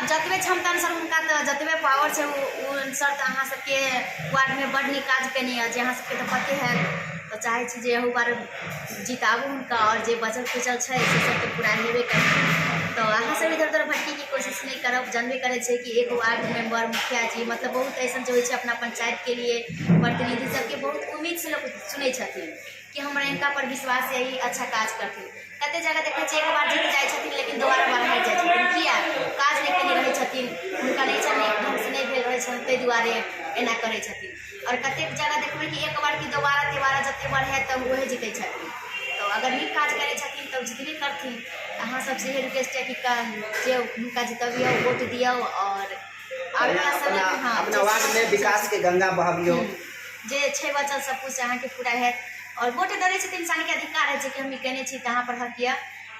अब जतबे क्षमता अनुसार हुनका तो जतबे पावर है वो अनुसार तो अहाँ सबके वार्ड में बड़ नीक काज केनी है, जे अहाँ सबके तो पते है। तो चाहे छी जे एहू बार जिताबू हुनका और जे बचल खुचल है से सब तो पूरा हेबे करे। तो अहाँ सब इधर उधर भटकी की कोशिश नहीं करब। जानबे करे छे कि एक वार्ड मेंबर मुखिया जी मतलब बहुत ऐसा जो है अपना पंचायत के लिए प्रतिनिधि सबके बहुत उम्मीद से लोग सुने छथिन कि हमरा इनका पर विश्वास है, ई अच्छा काज करथिन। कते जगह देखा एक बार जीत जाए छथिन लेकिन दोबारा बार हार जाए छथिन, किया काज नहीं केने रहे छथिन, हुनका नहीं ढंग से नहीं भेल रहे छन ताहि दुआरे एना करे छथिन। और कतेक जगह देखबे कि एक बार की दोबारा तिबारा जते बार है तब वही जीते छथिन। तो अगर नीक काज करे छथिन तब जितबे करथिन। अहाँ सबसे यही रिक्वेस्ट है कि जे हुनका जितबियो वोट दियो और आने वाला समय में अपना वार्ड में विकास के गंगा बहाबियो जे छे बचल सब कुछ अहाँ के पूरा है। और वोट दे छथिन इंसान के अधिकार है कि हम ई केने छी तहाँ पर हक किया।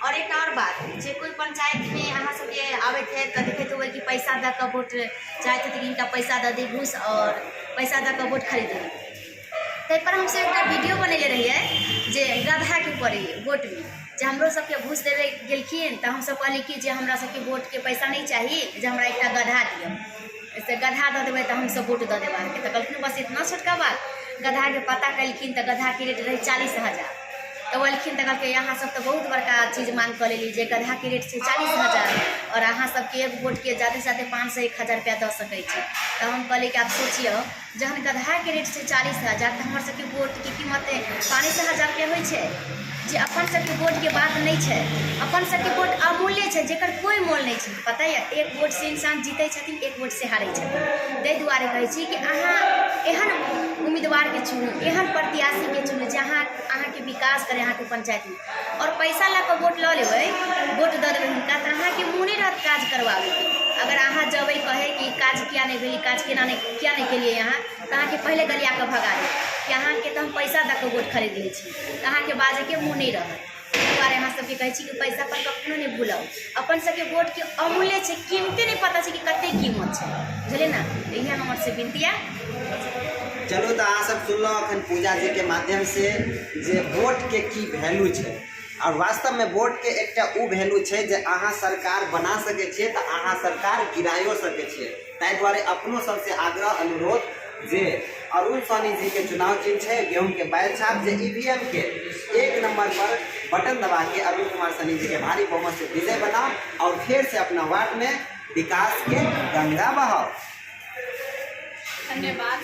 और एक और बात जे कोई पंचायत में अहाँ सबके आबैत है तो देखते हुए कि पैसा दे के वोट चाहते थे कि इनका पैसा दे दी घूस और पैसा दे के वोट खरीद ली। ताहि पर हमसे एक वीडियो बनैले रहिए जे गधा के ऊपर वोट में जे हमरो सबके घूस देवे गेलखिन तो हम सब कहली कि जे हमरा सबके वोट के पैसा नहीं चाहिए, जे हमरा एक गधा दियो, ऐसे गधा दे देवे तो हम सब वोट दे देवा के। तो कहलखिन बस इतना छोटका बात। गधा के पता कलखिन तो गधा के रेट रहे 40,000। तो बोलखिन तो कहल यहाँ सब तो बहुत बड़का चीज मांग कर लेली जे गधा के रेट से 40,000 और अहाँ सबके एक वोट के ज़्यादा से ज़्यादा 500-1,000 रुपया दे सकै छी। तो हम कहली कि आप सोचिए जहन गधा के रेट से 40,000 तो हमारे सबके वोट की कीमत 500,000 रुपया होइ छै। जे अपन सबके वोट के बात नहीं है, अपन सबके वोट अमूल्य है जेकर कोई मोल नहीं है। पता है एक वोट से इंसान जीते छथिन, एक वोट से हारे छथिन। ताहि दुआरे कहै छी कि अहाँ एहन उम्मीदवार के चुनू, एहन प्रत्याशी के चुनू जे अहाँ के विकास करे अहाँ के पंचायत में। और पैसा ला के वोट लऽ लेबै, वोट दे देबै हुनका तो अहाँ के मुँह नहीं रहत काज करवाबे के। अगर अहाँ जबै कहे कि काज किया नहीं भेली, काज किया नहीं केलिए यहाँ तो अहाँ के पहले गलिया के भगा दे कि अहाँ के तो हम पैसा दे के वोट खरीद ले छी, तो अहाँ के बाजे के मुँह नहीं रहत। दुआरे अहाँ सबके कहै छी कि पैसा पर कखनो नहीं भूलब। अपन सबके वोट के अमूल्य है, कीमते नहीं पता है कि कते कीमत है, बुझलिए ना। यही हमर से विनती है। चलो तो अहाँ सब सुनलो अखन पूजा जी के माध्यम से जे वोट के की वैल्यू है। और वास्तव में वोट के एकटा उ वैल्यू है जे अहाँ सरकार बना सके छिए तो अहाँ सरकार गिराइयो सके छिए। ताहि दुआरे अपनो सबसे आग्रह अनुरोध जे अरुण सोनी जी के चुनाव चिन्ह है गेहूं के बैल छाप, जे ईवीएम के 1 नंबर पर बटन दबा के अरुण कुमार सोनी जी के भारी बहुमत से विजय बनाओ और फिर से अपना वार्ड में विकास के गंगा बहाओ। धन्यवाद।